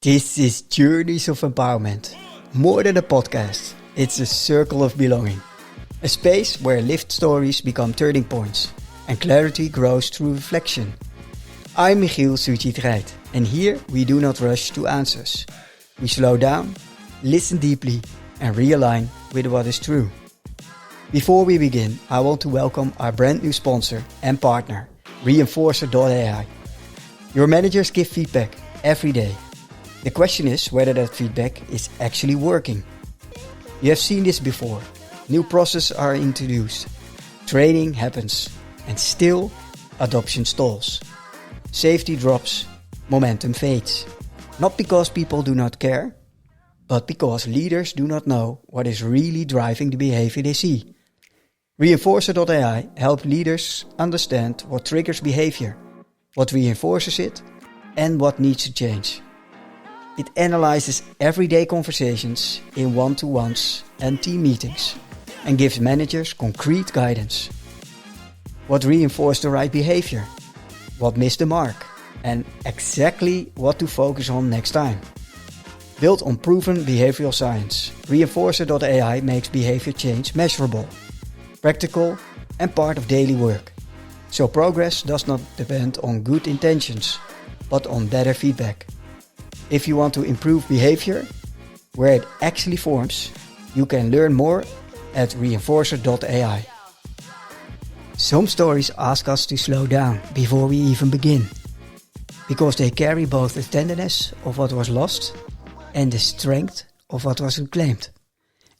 This is Journeys of Empowerment. More than a podcast, it's a circle of belonging. A space where lived stories become turning points and clarity grows through reflection. I'm Michiel Sujit Rijt, and here we do not rush to answers. We slow down, listen deeply, and realign with what is true. Before we begin, I want to welcome our brand new sponsor and partner, Reinforcer.ai. Your managers give feedback every day. The question is whether that feedback is actually working. You have seen this before. New processes are introduced. Training happens. And still, adoption stalls. Safety drops. Momentum fades. Not because people do not care, but because leaders do not know what is really driving the behavior they see. Reinforcer.ai helps leaders understand what triggers behavior, what reinforces it, and what needs to change. It analyzes everyday conversations in one-to-ones and team meetings and gives managers concrete guidance. What reinforced the right behavior, what missed the mark, and exactly what to focus on next time. Built on proven behavioral science, Reinforcer.ai makes behavior change measurable, practical, and part of daily work. So progress does not depend on good intentions, but on better feedback. If you want to improve behavior, where it actually forms, you can learn more at Reinforcer.ai. Some stories ask us to slow down before we even begin, because they carry both the tenderness of what was lost and the strength of what was reclaimed.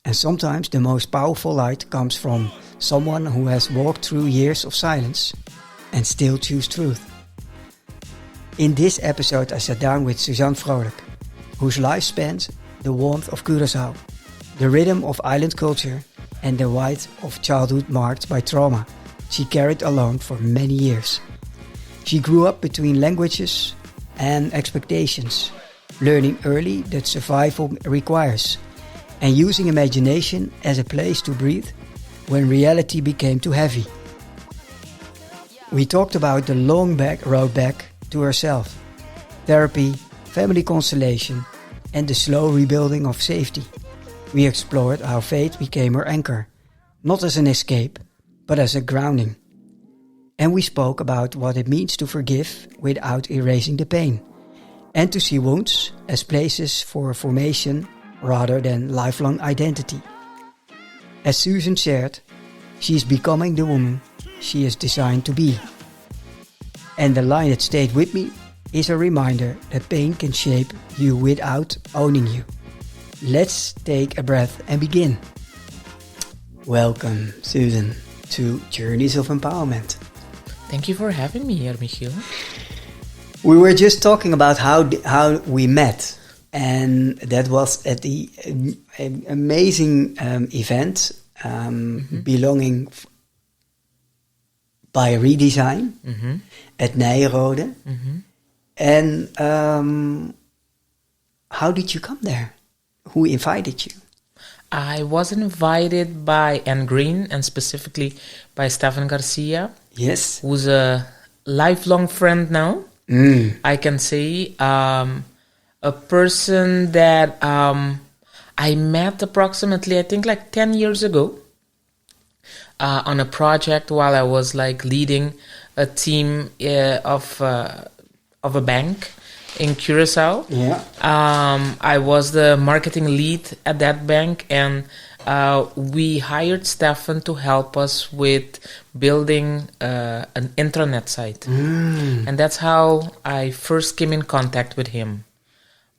And sometimes the most powerful light comes from someone who has walked through years of silence and still choose truth. In this episode, I sat down with Susan Vrolijk, whose life spans the warmth of Curaçao, the rhythm of island culture, and the weight of childhood marked by trauma she carried alone for many years. She grew up between languages and expectations, learning early that survival requires, and using imagination as a place to breathe when reality became too heavy. We talked about the long road back to herself, therapy, family constellation, and the slow rebuilding of safety. We explored how faith became her anchor, not as an escape, but as a grounding. And we spoke about what it means to forgive without erasing the pain, and to see wounds as places for formation rather than lifelong identity. As Susan shared, she is becoming the woman she is designed to be. And the line that stayed with me is a reminder that pain can shape you without owning you. Let's take a breath and begin. Welcome, Susan, to Journeys of Empowerment. Thank you for having me here, Michiel. We were just talking about how we met, and that was at the amazing event belonging by Redesign at Nijrode. And how did you come there? Who invited you? I was invited by Anne Green and specifically by Stefan Garcia. Yes. Who's a lifelong friend now. I can say a person that I met approximately, I think like 10 years ago on a project while I was like leading a team of a bank in Curaçao. Yeah. I was the marketing lead at that bank, and we hired Stefan to help us with building an intranet site. And that's how I first came in contact with him.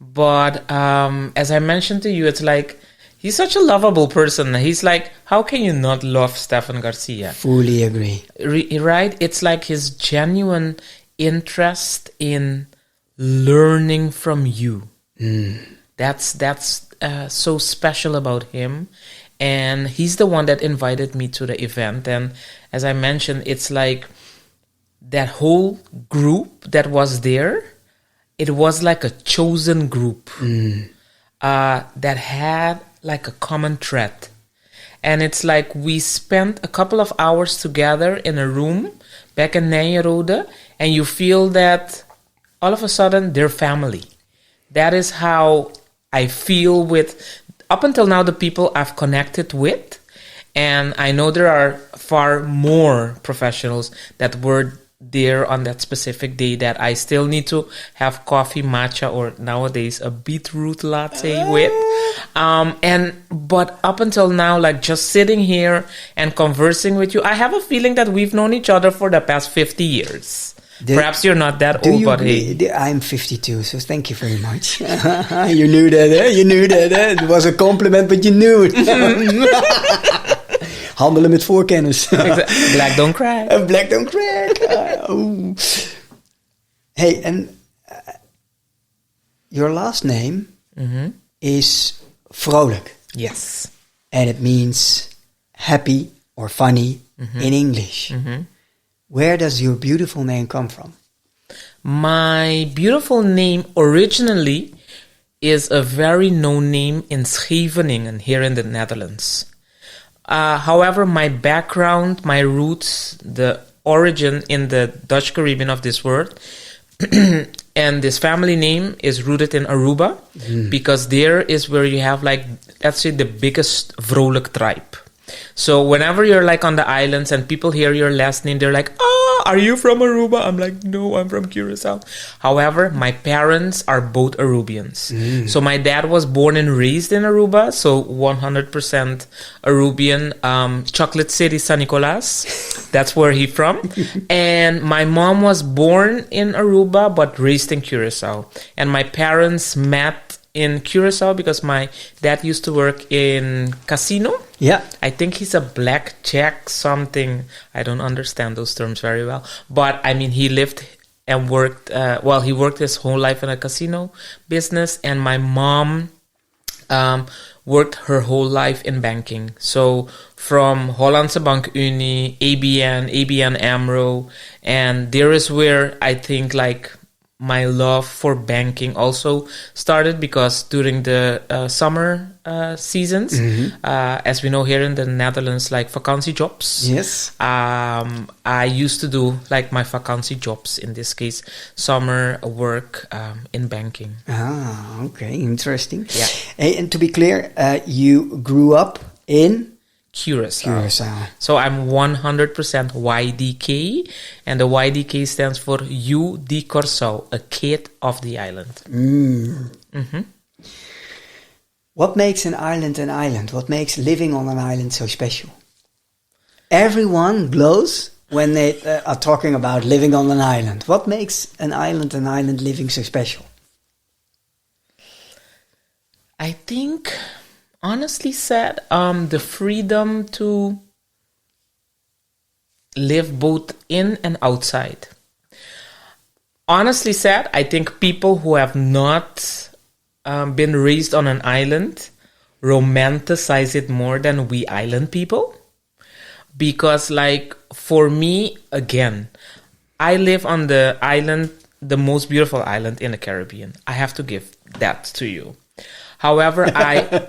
But as I mentioned to you, it's like, he's such a lovable person. He's like, how can you not love Stefan Garcia? Fully agree. Right? It's like his genuine interest in learning from you. That's so special about him. And he's the one that invited me to the event. And as I mentioned, it's like that whole group that was there, it was like a chosen group that had like a common thread. And it's like we spent a couple of hours together in a room back in Nijrode, and you feel that all of a sudden they're family. That is how I feel with, up until now, the people I've connected with. And I know there are far more professionals that were there on that specific day that I still need to have coffee, matcha, or nowadays a beetroot latte with. But up until now, like just sitting here and conversing with you, I have a feeling that we've known each other for the past 50 years. Perhaps you're not that old, but hey. I'm 52, so thank you very much. You knew that, eh? You knew that, eh? It was a compliment, but you knew it. Handelen met voorkennis. Black don't crack. Black don't crack. Hey, and your last name is Vrolijk. Yes. And it means happy or funny in English. Where does your beautiful name come from? My beautiful name originally is a very known name in Scheveningen, here in the Netherlands. However, my background, my roots, the origin in the Dutch Caribbean of this word, and this family name is rooted in Aruba, because there is where you have, like, let's say, the biggest Vrolijk tribe. So whenever you're like on the islands and people hear your last name, they're like, are you from Aruba? I'm like, no, I'm from Curaçao. However, my parents are both Arubians. So my dad was born and raised in Aruba, so 100% Arubian, Chocolate City, San Nicolas. That's where he's from. And my mom was born in Aruba, but raised in Curaçao. And my parents met in Curaçao because my dad used to work in casino. Yeah. I think he's a blackjack something. I don't understand those terms very well. But I mean, he lived and worked, he worked his whole life in a casino business. And my mom worked her whole life in banking. So from Hollandse Bank Unie, ABN AMRO. And there is where I think like my love for banking also started, because during the summer seasons, as we know here in the Netherlands, like vakantiejobs. Yes. I used to do like my vakantiejobs, in this case, summer work in banking. Ah, okay, interesting. Yeah. Hey, and to be clear, you grew up in Curaçao. So I'm 100% YDK, and the YDK stands for You di Curaçao, a kid of the island. What makes an island an island? What makes living on an island so special? Everyone glows when they are talking about living on an island. What makes an island living so special? I think, honestly said, the freedom to live both in and outside. Honestly said, I think people who have not been raised on an island romanticize it more than we island people. Because, like, for me, again, I live on the island, the most beautiful island in the Caribbean. I have to give that to you. However,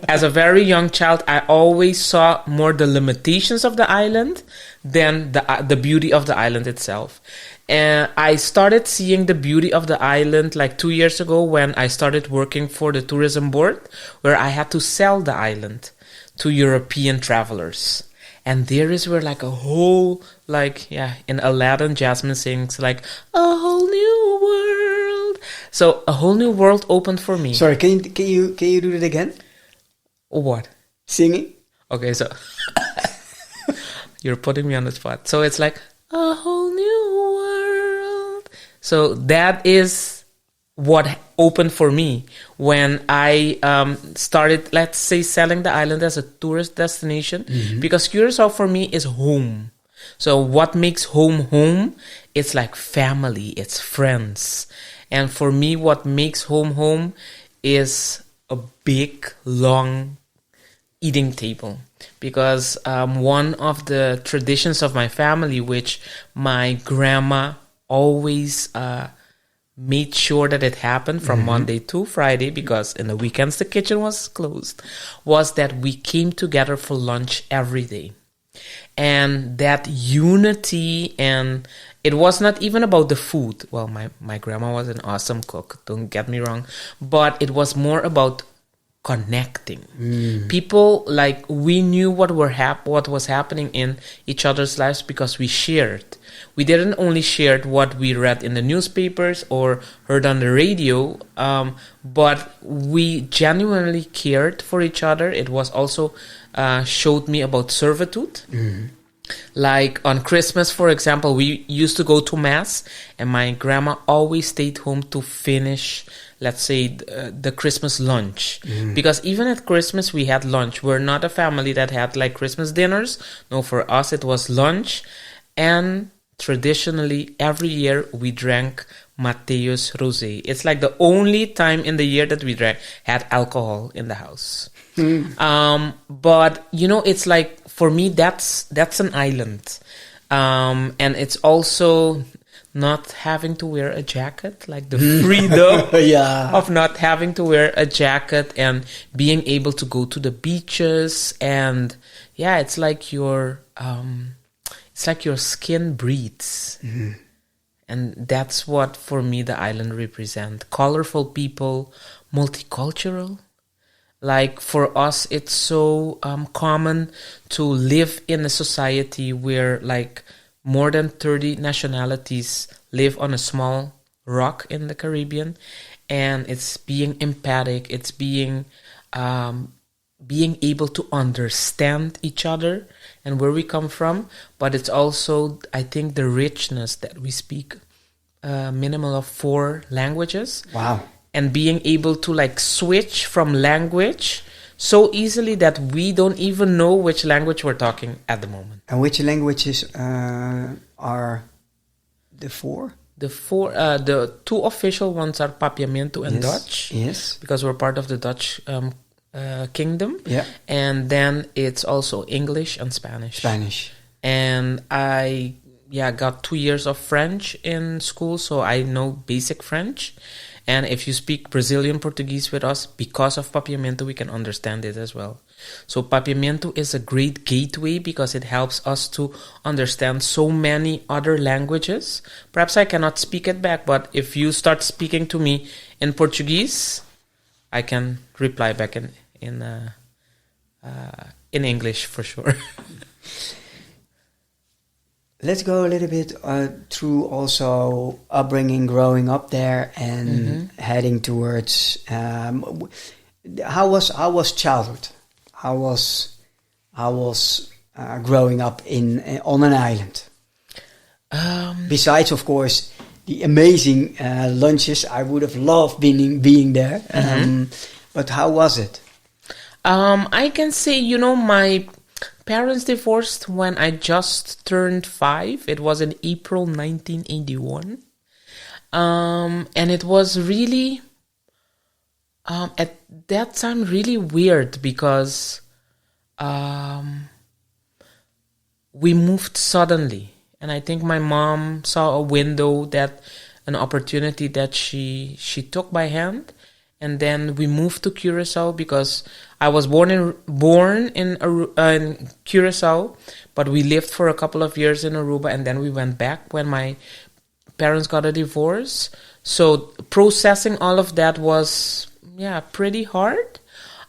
as a very young child, I always saw more the limitations of the island than the beauty of the island itself. And I started seeing the beauty of the island like 2 years ago when I started working for the tourism board, where I had to sell the island to European travelers. And there is where like a whole, like, in Aladdin, Jasmine sings like, a whole new world. So a whole new world opened for me. Sorry, can you do that again? What? Singing? Okay, so you're putting me on the spot. So it's like, a whole new world. So that is what opened for me when I started, let's say, selling the island as a tourist destination. Because Curaçao for me is home. So what makes home? It's like family, it's friends. And for me, what makes home is a big, long eating table. Because one of the traditions of my family, which my grandma always made sure that it happened from Monday to Friday, because in the weekends the kitchen was closed, was that we came together for lunch every day. And that unity, and it was not even about the food. Well, my grandma was an awesome cook, don't get me wrong, but it was more about connecting. People, like, we knew what was happening in each other's lives because we shared. We didn't only share what we read in the newspapers or heard on the radio, but we genuinely cared for each other. It was also showed me about servitude. Like on Christmas, for example, we used to go to Mass, and my grandma always stayed home to finish, let's say, the Christmas lunch. Because even at Christmas, we had lunch. We're not a family that had like Christmas dinners. No, for us, it was lunch. And traditionally, every year, we drank Mateus Rosé. It's like the only time in the year that we had alcohol in the house. But, you know, it's like, for me, that's an island. And it's also not having to wear a jacket, like the freedom of not having to wear a jacket and being able to go to the beaches. And yeah, it's like your skin breathes. And that's what, for me, the island represents. Colorful people, multicultural. Like, for us, it's so common to live in a society where, like, more than 30 nationalities live on a small rock in the Caribbean. And it's being empathic. It's being able to understand each other and where we come from. But it's also, I think, the richness that we speak minimal of 4 languages. Wow. And being able to, like, switch from language so easily that we don't even know which language we're talking at the moment. And which languages are the 4? The 2 official ones are Papiamento and Dutch. Yes. Because we're part of the Dutch kingdom. Yeah. And then it's also English and Spanish. And I got 2 years of French in school, so I know basic French. And if you speak Brazilian Portuguese with us, because of Papiamento, we can understand it as well. So Papiamento is a great gateway because it helps us to understand so many other languages. Perhaps I cannot speak it back, but if you start speaking to me in Portuguese, I can reply back in English for sure. Let's go a little bit through also upbringing, growing up there, and heading towards how was childhood? How was growing up on an island? Besides, of course, the amazing lunches, I would have loved being there. But how was it? I can say, you know, my parents divorced when I just turned 5. It was in April 1981. And it was really, at that time, really weird because we moved suddenly. And I think my mom saw a window, an opportunity that she took by hand. And then we moved to Curaçao because I was born in Curaçao, but we lived for a couple of years in Aruba, and then we went back when my parents got a divorce. So processing all of that was, pretty hard.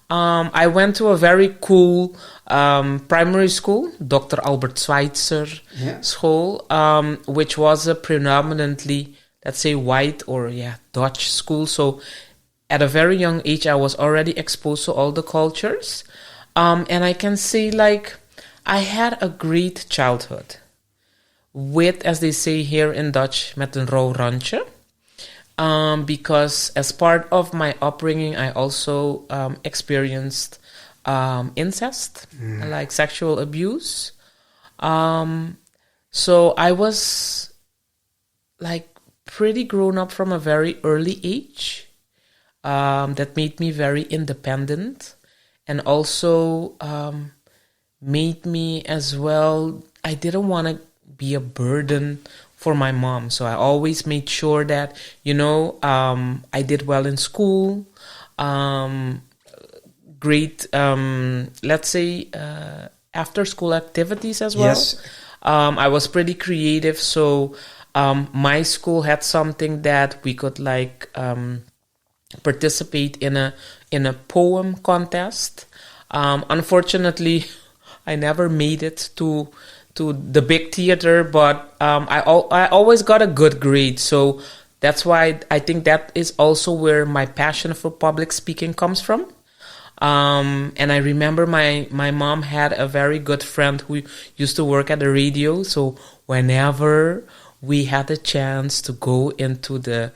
I went to a very cool primary school, Dr. Albert Schweitzer school, which was a predominantly, let's say, white or Dutch school. So at a very young age, I was already exposed to all the cultures. And I can say, like, I had a great childhood with, as they say here in Dutch, met een rauw randje. Because as part of my upbringing, I also experienced incest, like sexual abuse. So I was, like, pretty grown up from a very early age. That made me very independent and also made me as well, I didn't want to be a burden for my mom. So I always made sure that, you know, I did well in school, great, let's say, after school activities as well. Yes. I was pretty creative, so my school had something that we could like participate in a poem contest. Unfortunately, I never made it to the big theater, but I always got a good grade, so that's why I think that is also where my passion for public speaking comes from. And I remember my mom had a very good friend who used to work at the radio, so whenever we had a chance to go into the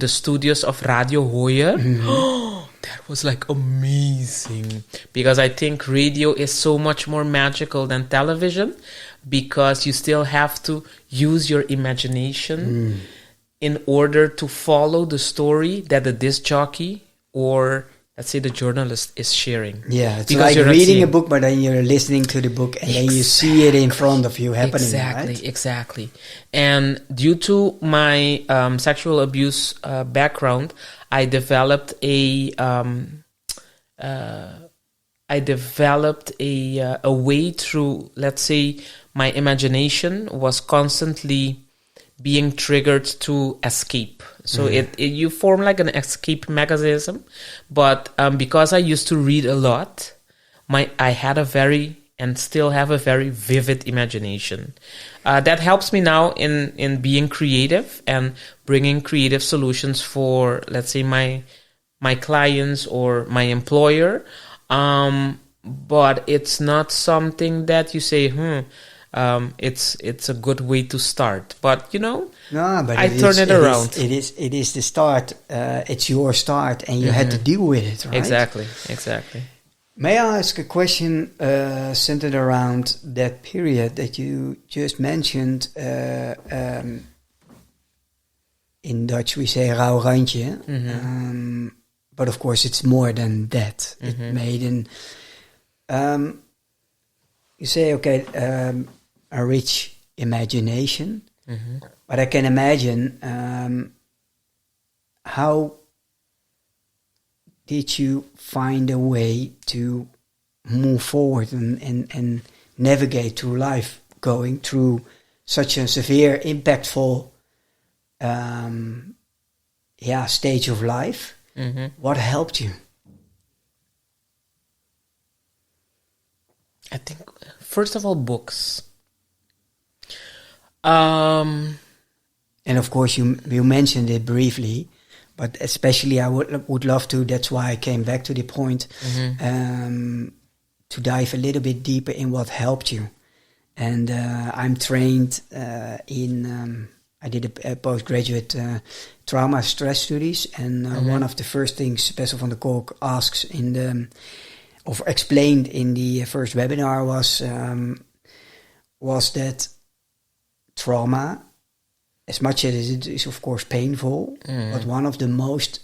studios of Radio Hoyer, that was like amazing, because I think radio is so much more magical than television, because you still have to use your imagination in order to follow the story that the disc jockey or let's say the journalist is sharing. Yeah, it's because like reading a book, but then you're listening to the book and then you see it in front of you happening, right? Exactly. And due to my sexual abuse background, I developed a way through, let's say, my imagination was constantly being triggered to escape. So you form like an escape mechanism. But because I used to read a lot, I had a very and still have a very vivid imagination. That helps me now in being creative and bringing creative solutions for, let's say, my clients or my employer. But it's not something that you say, it's a good way to start. But no, but I turn it around. It is the start. It's your start, and you had to deal with it, right? Exactly. May I ask a question centered around that period that you just mentioned? In Dutch we say rauw randje, but of course it's more than that. It made you say, okay, a rich imagination, but I can imagine how did you find a way to move forward and navigate through life, going through such a severe, impactful stage of life? What helped you? I think, first of all, books. And of course, you mentioned it briefly, but especially I would love to. That's why I came back to the point to dive a little bit deeper in what helped you. And I'm trained in. I did a postgraduate trauma stress studies, and one of the first things Bessel van der Kolk asks or explained in the first webinar was that trauma, as much as it is of course painful, but one of the most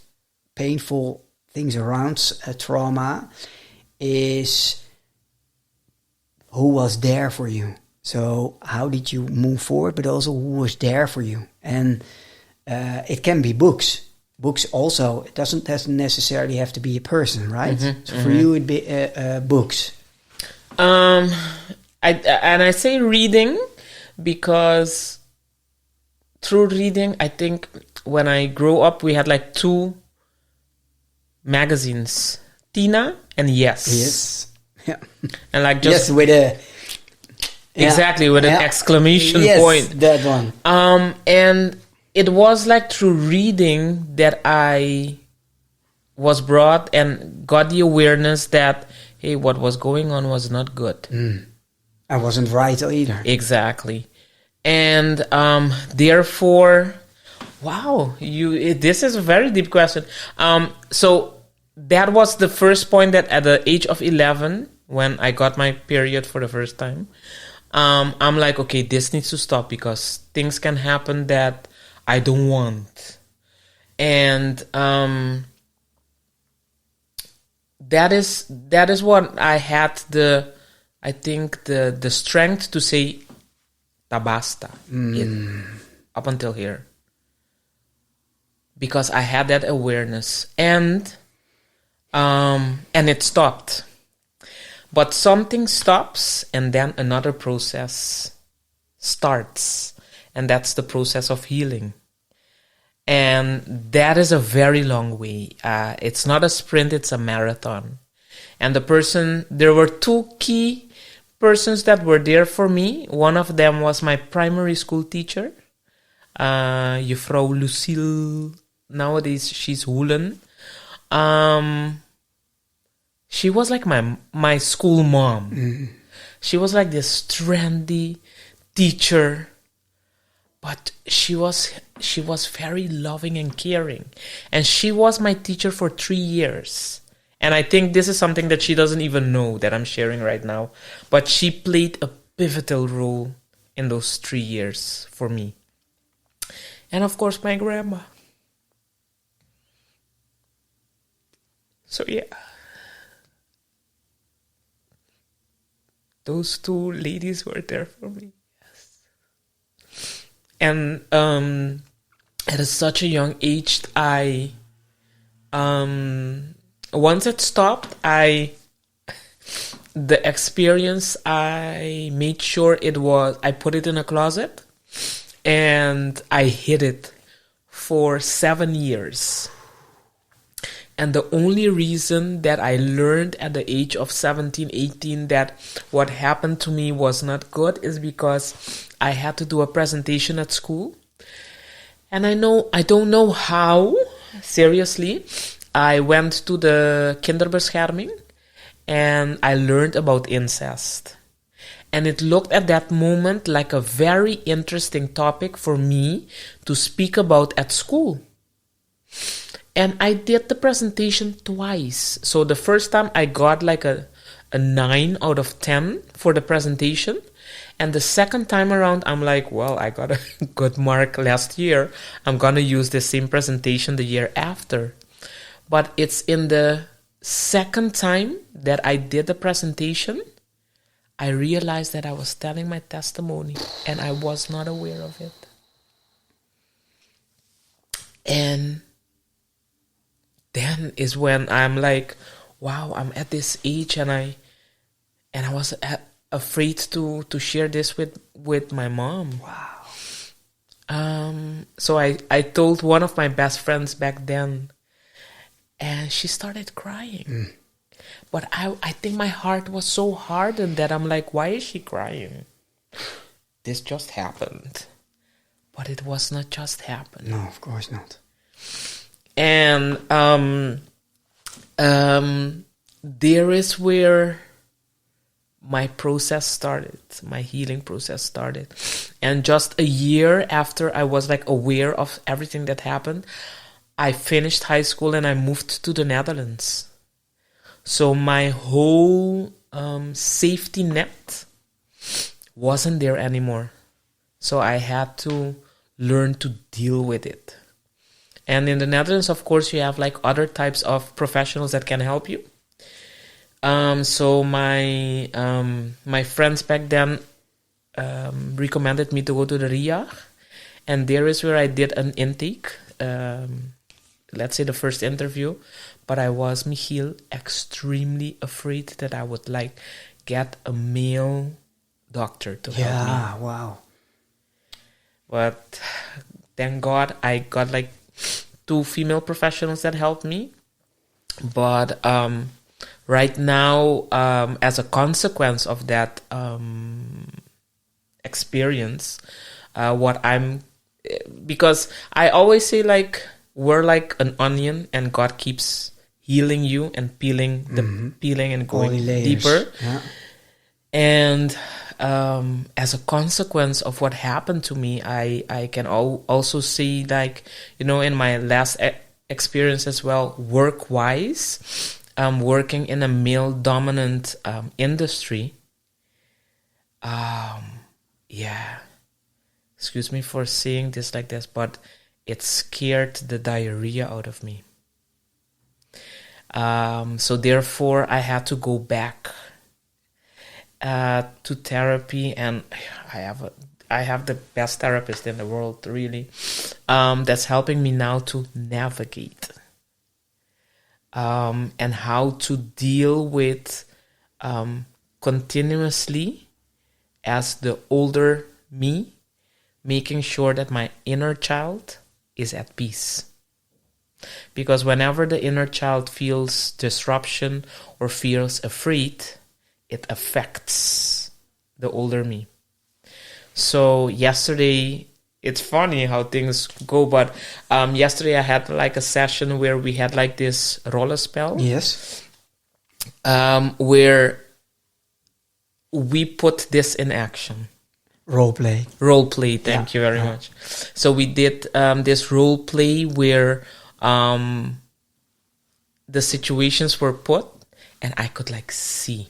painful things around trauma is who was there for you. So how did you move forward, but also who was there for you? And it can be books. Books also, it doesn't necessarily have to be a person, right? So for you, it'd be books. I say reading because through reading, I think when I grew up, we had like 2 magazines, Tina and Yes. Yes. Yeah. And like just... Yes, with a... Exactly, with an exclamation point. That one. And it was like through reading that I was brought and got the awareness that, hey, what was going on was not good. I wasn't right either. Exactly. And therefore, wow, this is a very deep question. So that was the first point, that at the age of 11, when I got my period for the first time, I'm like, okay, this needs to stop because things can happen that I don't want. And that is what I had the strength to say, tabasta, up until here. Because I had that awareness, and it stopped. But something stops and then another process starts. And that's the process of healing. And that is a very long way. It's not a sprint, it's a marathon. And there were two key persons that were there for me. One of them was my primary school teacher, Juffrouw Lucille. Nowadays, she's Hoelen. She was like my school mom. Mm-hmm. She was like this trendy teacher, but she was very loving and caring. And she was my teacher for 3 years. And I think this is something that she doesn't even know that I'm sharing right now. But she played a pivotal role in those 3 years for me. And of course, my grandma. So yeah. Those two ladies were there for me. Yes. And at such a young age, once it stopped, the experience, I made sure I put it in a closet and I hid it for 7 years. And the only reason that I learned at the age of 17, 18 that what happened to me was not good is because I had to do a presentation at school. And I don't know how, seriously, I went to the kinderbescherming and I learned about incest. And it looked at that moment like a very interesting topic for me to speak about at school. And I did the presentation twice. So the first time I got like a 9 out of 10 for the presentation. And the second time around, I'm like, well, I got a good mark last year. I'm going to use the same presentation the year after. But it's in the second time that I did the presentation, I realized that I was telling my testimony and I was not aware of it. And then is when I'm like, wow, I'm at this age and I was afraid to share this with my mom. Wow. So I told one of my best friends back then, and she started crying. Mm. But I think my heart was so hardened that I'm like, why is she crying? This just happened. But it was not just happened. No, of course not. And there is where my process started, my healing process started. And just a year after I was like aware of everything that happened, I finished high school and I moved to the Netherlands. So my whole safety net wasn't there anymore. So I had to learn to deal with it. And in the Netherlands, of course, you have like other types of professionals that can help you. So my friends back then recommended me to go to the RIA. And there is where I did an intake. Let's say the first interview. But I was, Michiel, extremely afraid that I would like get a male doctor to help me. Yeah, wow. But thank God I got like 2 female professionals that helped me. But right now, as a consequence of that experience, because I always say like, we're like an onion and God keeps healing you and peeling and going deeper. Yeah. And as a consequence of what happened to me, I can also see like, in my last experience as well, work-wise, working in a male-dominant industry. Yeah. Excuse me for saying this like this, but it scared the diarrhea out of me. So therefore, I had to go back to therapy, and I have the best therapist in the world, really, that's helping me now to navigate and how to deal with continuously, as the older me, making sure that my inner child is at peace. Because whenever the inner child feels disruption or feels afraid, it affects the older me. So yesterday, it's funny how things go, but yesterday I had like a session where we had like this roller spell. Yes. Where we put this in action. Role play. Role play, thank you very much. So we did this role play where the situations were put and I could like see.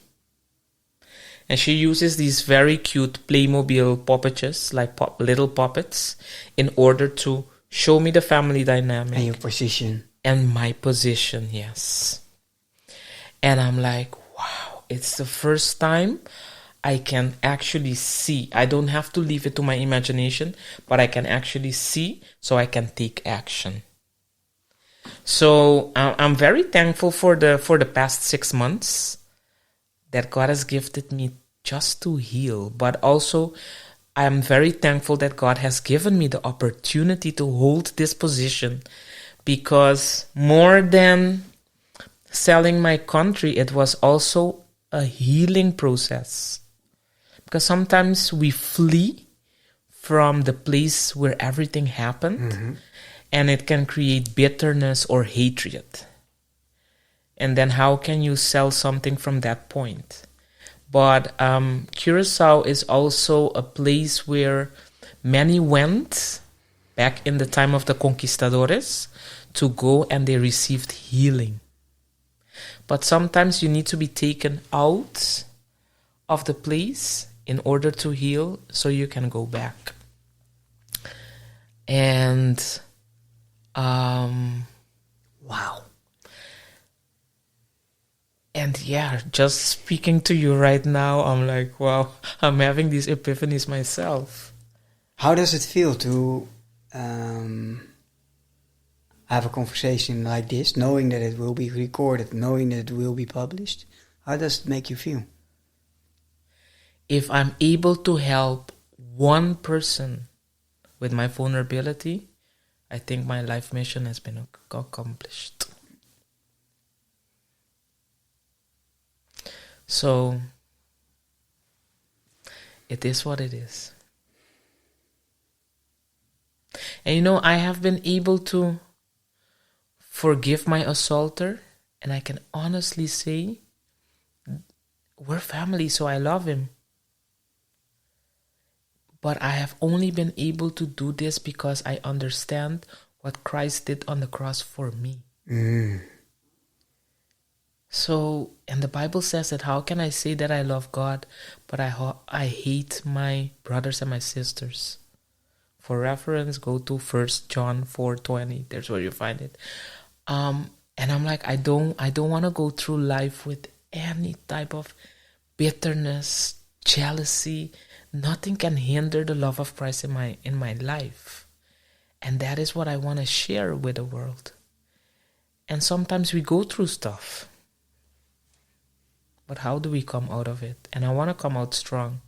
And she uses these very cute Playmobil puppets, like little puppets, in order to show me the family dynamic. And your position. And my position, yes. And I'm like, wow, it's the first time I can actually see. I don't have to leave it to my imagination, but I can actually see so I can take action. So I'm very thankful for the past 6 months that God has gifted me just to heal. But also, I'm very thankful that God has given me the opportunity to hold this position, because more than selling my country, it was also a healing process. Because sometimes we flee from the place where everything happened, and it can create bitterness or hatred. And then how can you sell something from that point? But Curaçao is also a place where many went back in the time of the conquistadores to go, and they received healing. But sometimes you need to be taken out of the place in order to heal so you can go back. And wow. And yeah, just speaking to you right now, I'm like, wow, I'm having these epiphanies myself. How does it feel to have a conversation like this, knowing that it will be recorded, knowing that it will be published? How does it make you feel? If I'm able to help one person with my vulnerability, I think my life mission has been accomplished. So, it is what it is. And you know, I have been able to forgive my assaulter, and I can honestly say, we're family, so I love him. But I have only been able to do this because I understand what Christ did on the cross for me. So, and the Bible says that how can I say that I love God, but I hate my brothers and my sisters? For reference, go to 1 John 4:20. There's where you find it. And I'm like, I don't want to go through life with any type of bitterness, jealousy. Nothing can hinder the love of Christ in my life. And that is what I want to share with the world. And sometimes we go through stuff. But how do we come out of it? And I want to come out strong.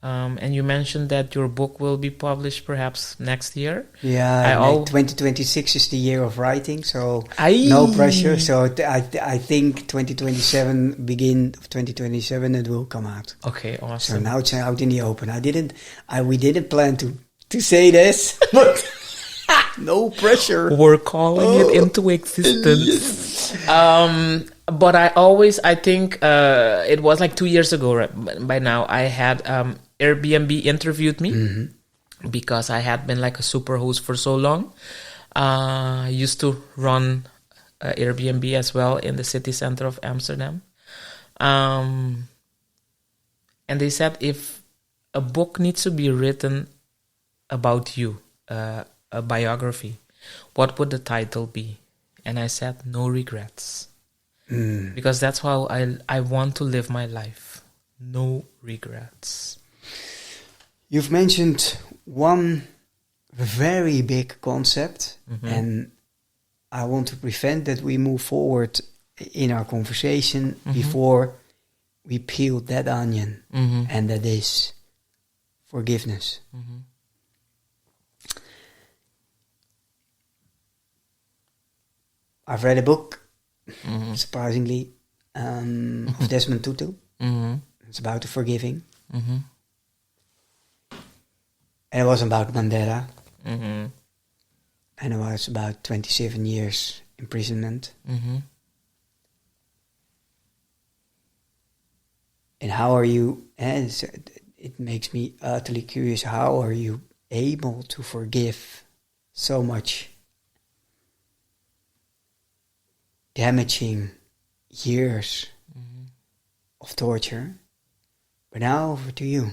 And you mentioned that your book will be published perhaps next year. Yeah, 2026 is the year of writing, so no pressure. So I think 2027, begin of 2027, it will come out. Okay, awesome. So now it's out in the open. We didn't plan to say this, but no pressure. We're calling it into existence. Yes. But I think it was like 2 years ago, right? By now, I had Airbnb interviewed me because I had been like a super host for so long. I used to run Airbnb as well in the city center of Amsterdam. And they said, if a book needs to be written about you, a biography, what would the title be? And I said, No Regrets. Because that's how I want to live my life. No regrets. You've mentioned one very big concept, and I want to prevent that we move forward in our conversation before we peeled that onion, and that is forgiveness. I've read a book, surprisingly, of Desmond Tutu. It's about the forgiving. And it was about Mandela. And it was about 27 years imprisonment. And how are you, it makes me utterly curious, how are you able to forgive so much damaging years of torture? But now over to you.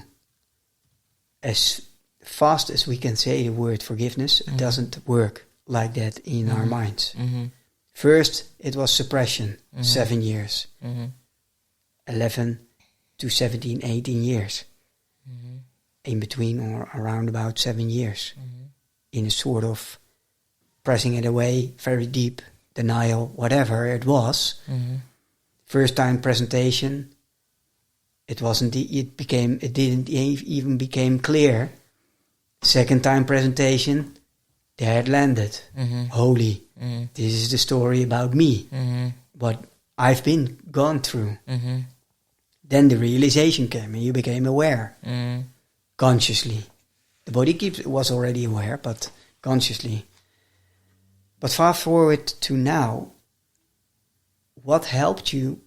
As fast as we can say the word forgiveness, it doesn't work like that in our minds. First, it was suppression, 7 years. 11 to 17, 18 years. In between, or around about 7 years. In a sort of pressing it away, very deep denial, whatever it was. First time presentation, it didn't even became clear. Second time presentation, there it landed. Holy, this is the story about me. What I've been gone through. Then the realization came and you became aware. Consciously. The body was already aware, but consciously. But fast forward to now, what helped you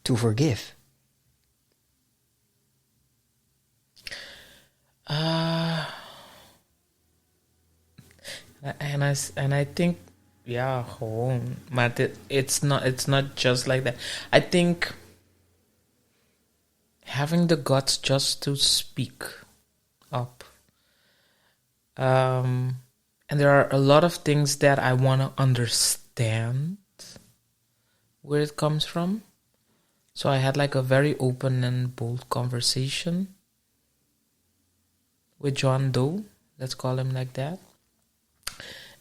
to forgive? And I think, yeah, but it's not just like that. I think having the guts just to speak up. And there are a lot of things that I want to understand where it comes from. So I had like a very open and bold conversation with John Doe. Let's call him like that.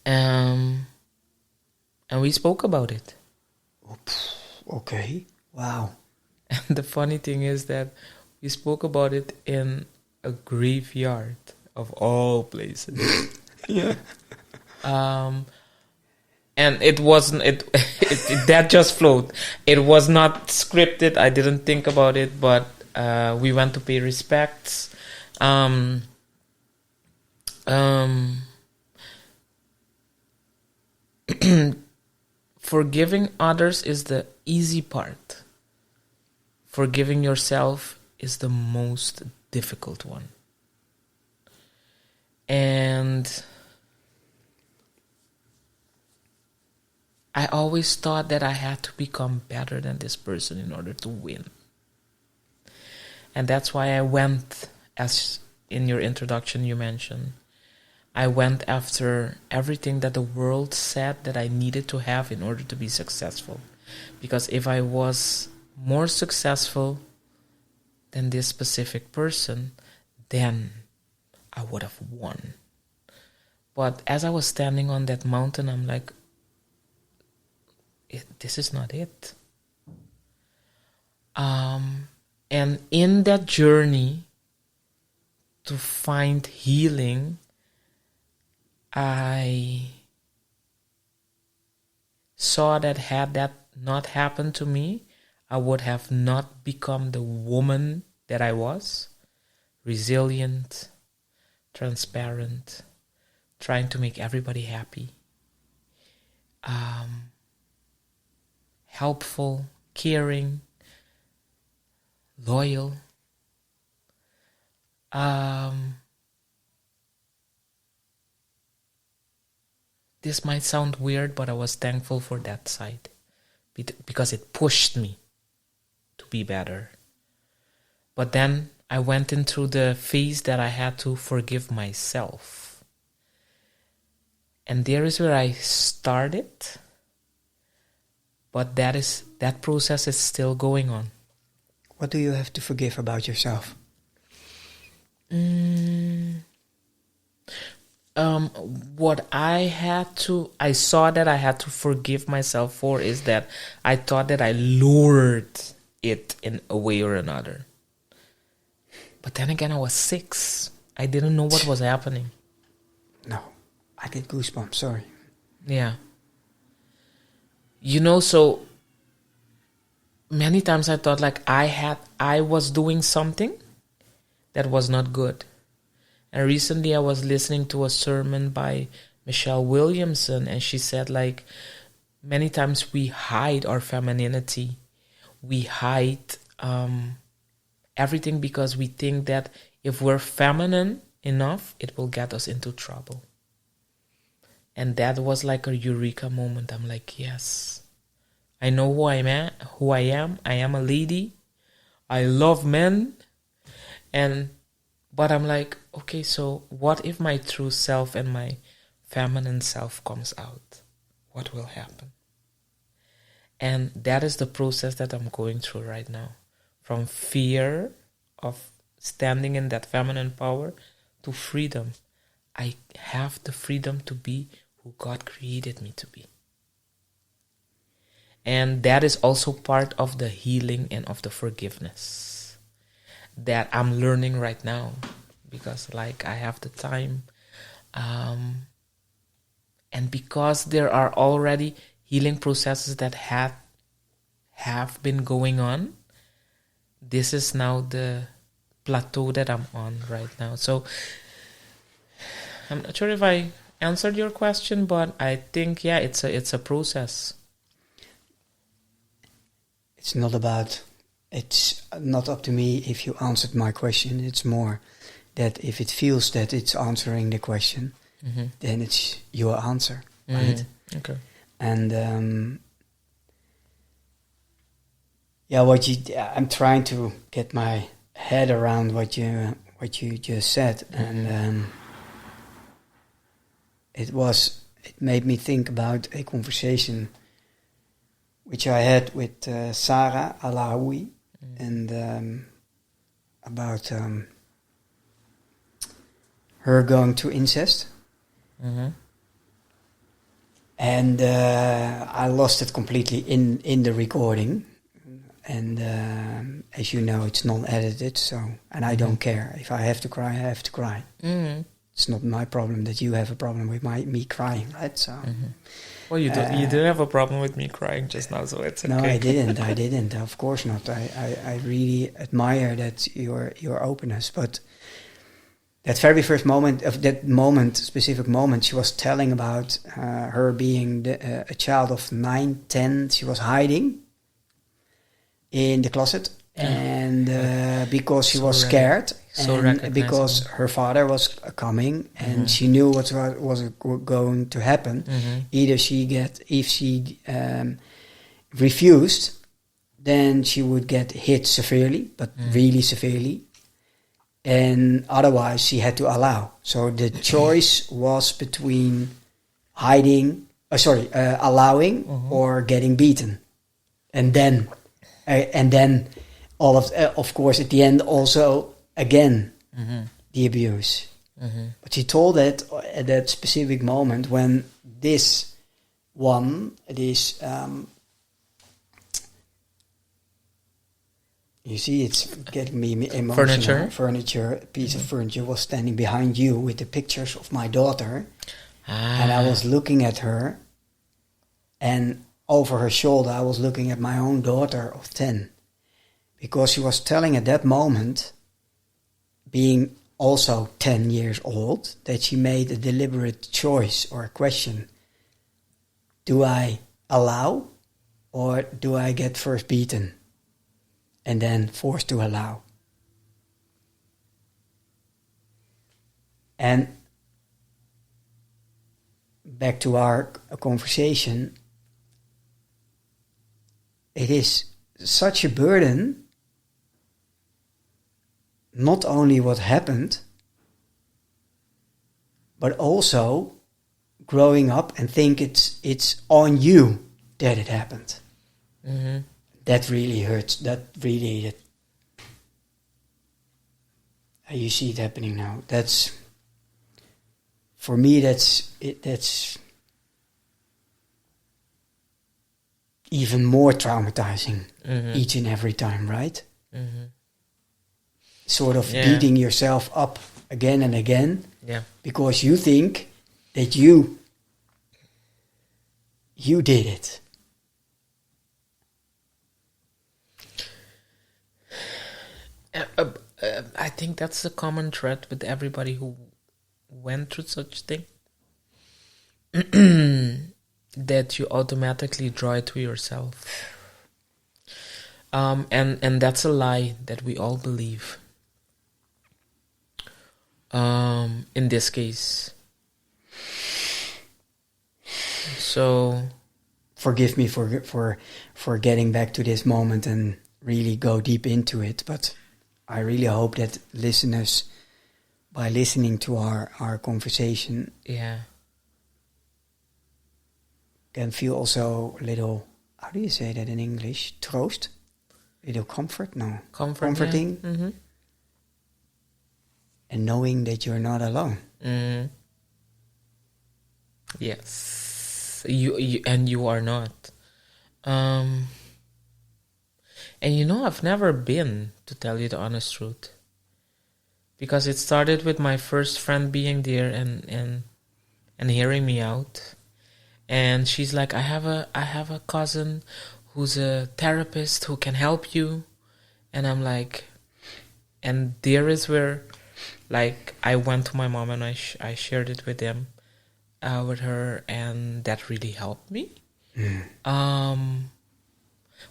And we spoke about it. Okay. Wow. And the funny thing is that we spoke about it in a graveyard of all places. Yeah. And it wasn't that just flowed. It was not scripted. I didn't think about it, but we went to pay respects. Forgiving others is the easy part. Forgiving yourself is the most difficult one. And I always thought that I had to become better than this person in order to win. And that's why I went, as in your introduction you mentioned, I went after everything that the world said that I needed to have in order to be successful. Because if I was more successful than this specific person, then I would have won. But as I was standing on that mountain, I'm like, this is not it. And in that journey to find healing, I saw that had that not happened to me, I would have not become the woman that I was. Resilient, transparent, trying to make everybody happy. Helpful, caring, loyal. This might sound weird, but I was thankful for that side because it pushed me to be better. But then I went into the phase that I had to forgive myself. And there is where I started. But that process is still going on. What do you have to forgive about yourself? what I saw that I had to forgive myself for is that I thought that I lured it in a way or another. But then again, I was 6. I didn't know what was happening. No, I get goosebumps, sorry. Yeah. You know, so many times I thought like I was doing something that was not good. And recently I was listening to a sermon by Michelle Williamson, and she said like many times we hide our femininity. We hide everything because we think that if we're feminine enough, it will get us into trouble. And that was like a eureka moment. I'm like, yes, I know who I am. I am a lady. I love men. But I'm like, okay, so what if my true self and my feminine self comes out? What will happen? And that is the process that I'm going through right now. From fear of standing in that feminine power to freedom. I have the freedom to be who God created me to be. And that is also part of the healing and of the forgiveness that I'm learning right now, because like I have the time, and because there are already healing processes that have been going on, this is now the plateau that I'm on right now. So I'm not sure if I answered your question, but I think it's a process. It's not up to me if you answered my question. It's more that if it feels that it's answering the question, then it's your answer, right? Okay. And I'm trying to get my head around what you just said, and it made me think about a conversation which I had with Sarah Alaoui, and about her going to incest. And I lost it completely in the recording. And as you know, it's non-edited, and I don't care. If I have to cry, I have to cry. It's not my problem that you have a problem with me crying, right? So. Well, you do have a problem with me crying just now, so it's okay. No, I didn't. Of course not. I really admire that your openness. But that very first moment, specific moment, she was telling about her being a child of 9, 10. She was hiding in the closet, and because she was scared, and because her father was coming, and she knew what was going to happen. Either if she refused, then she would get hit severely, but really severely, and otherwise she had to allow. So the choice was between allowing or getting beaten, and then all of course at the end also again the abuse. But she told that at that specific moment when this you see, it's getting me emotional. Piece of furniture was standing behind you with the pictures of my daughter, and I was looking at her, and over her shoulder I was looking at my own daughter of 10. Because she was telling at that moment, being also 10 years old, that she made a deliberate choice or a question. Do I allow, or do I get first beaten and then forced to allow? And back to our conversation, it is such a burden. Not only what happened, but also growing up and think it's on you that it happened. That really hurts. You see it happening now. That's for me, that's even more traumatizing each and every time, right? Sort of beating yourself up again and again because you think that you did it. I think that's a common thread with everybody who went through such thing. That you automatically draw it to yourself. And that's a lie that we all believe. In this case. So forgive me for getting back to this moment and really go deep into it, but I really hope that listeners, by listening to our conversation, can feel also a little, how do you say that in English? Troost? A little comfort? No. Comforting. Yeah. Mm-hmm. And knowing that you're not alone. Mm. Yes. You are not. And I've never been, to tell you the honest truth. Because it started with my first friend being there and hearing me out. And she's like, I have a cousin who's a therapist who can help you. And I'm like, and there is where, like, I went to my mom and I shared it with them, with her, and that really helped me.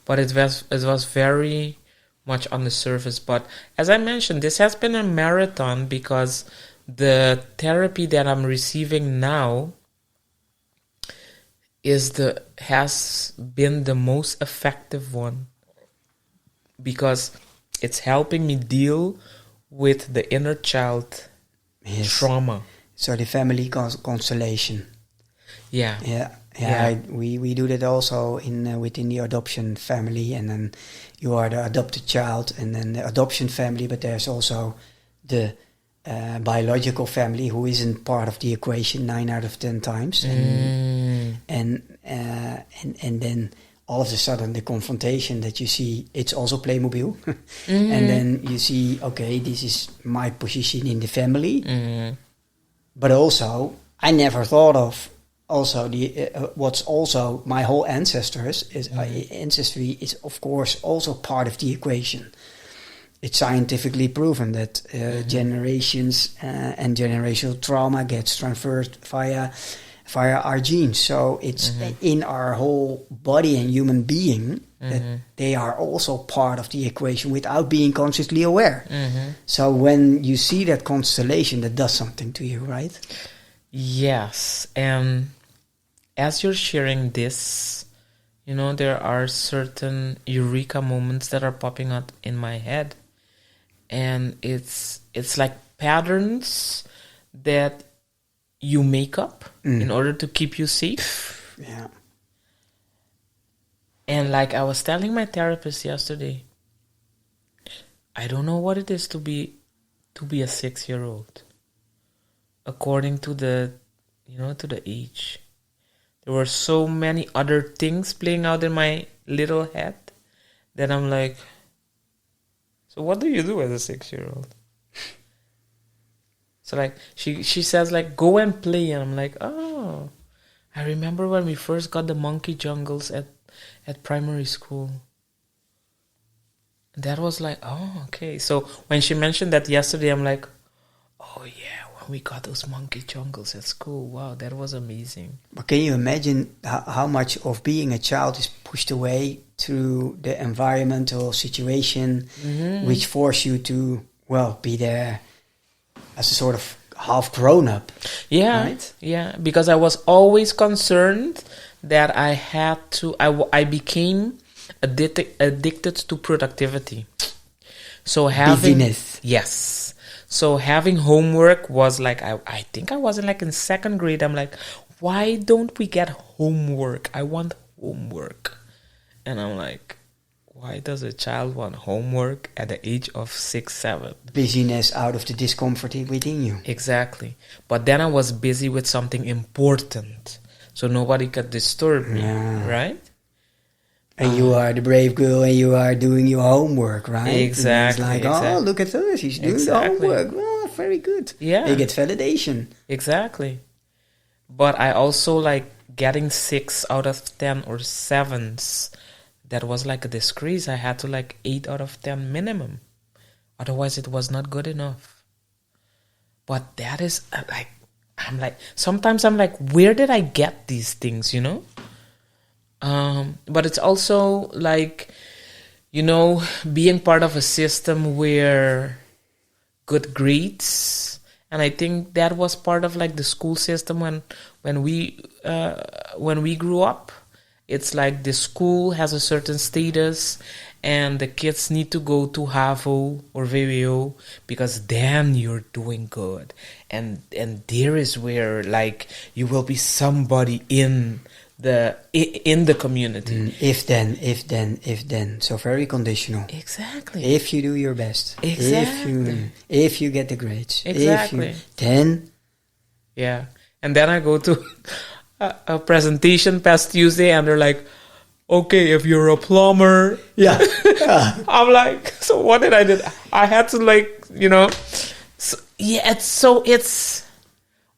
But it was very much on the surface. But as I mentioned, this has been a marathon because the therapy that I'm receiving now has been the most effective one because it's helping me deal with the inner child trauma. So the family constellation. Yeah. We do that also within the adoption family, and then you are the adopted child, and then the adoption family. But there's also the biological family who isn't part of the equation 9 out of 10 times, and then all of a sudden the confrontation that you see, it's also Playmobil, and then you see, okay, this is my position in the family, but also I never thought of. Also, what's also my whole ancestry is of course also part of the equation. It's scientifically proven that generations and generational trauma gets transferred via our genes. So it's in our whole body and human being that they are also part of the equation without being consciously aware. So when you see that constellation, that does something to you, right? Yes, and as you're sharing this, there are certain eureka moments that are popping up in my head, and it's like patterns that you make up in order to keep you safe. Yeah. And like I was telling my therapist yesterday, I don't know what it is to be a 6-year-old. According to the age. There were so many other things playing out in my little head that I'm like, so what do you do as a 6-year-old? So like she says like, go and play, and I'm like, oh, I remember when we first got the monkey jungles at primary school. And that was like, oh, okay. So when she mentioned that yesterday, I'm like, oh yeah, when we got those monkey jungles at school, wow, that was amazing. But can you imagine how much of being a child is pushed away through the environmental situation, which force you to, be there as a sort of half grown up? Yeah, right? Yeah, because I was always concerned that I had to, I became addicted to productivity. So having... Busyness. Yes. So having homework was like, I think I was in 2nd grade. I'm like, why don't we get homework? I want homework. And I'm like, why does a child want homework at the age of 6, 7? Busyness out of the discomfort within you. Exactly. But then I was busy with something important, so nobody could disturb me, right? And you are the brave girl and you are doing your homework, right? Exactly. And it's like, oh, look at her, she's doing the homework. Oh, very good. Yeah. You get validation. Exactly. But I also like getting 6 out of 10 or 7s. That was like a disgrace. I had to like 8 out of 10 minimum. Otherwise it was not good enough. But that is sometimes I'm like, where did I get these things, you know? But it's also like, you know, being part of a system where good grades, and I think that was part of like the school system when we grew up. It's like the school has a certain status and the kids need to go to HAVO or VWO because then you're doing good. And there is where like you will be somebody in the community. If then. So very conditional. Exactly. If you do your best. Exactly. If you get the grades. Exactly. Then. Yeah. And then I go to a presentation past Tuesday and they're like, okay, if you're a plumber. Yeah. I'm like, so what did I do? I had to like, you know. It's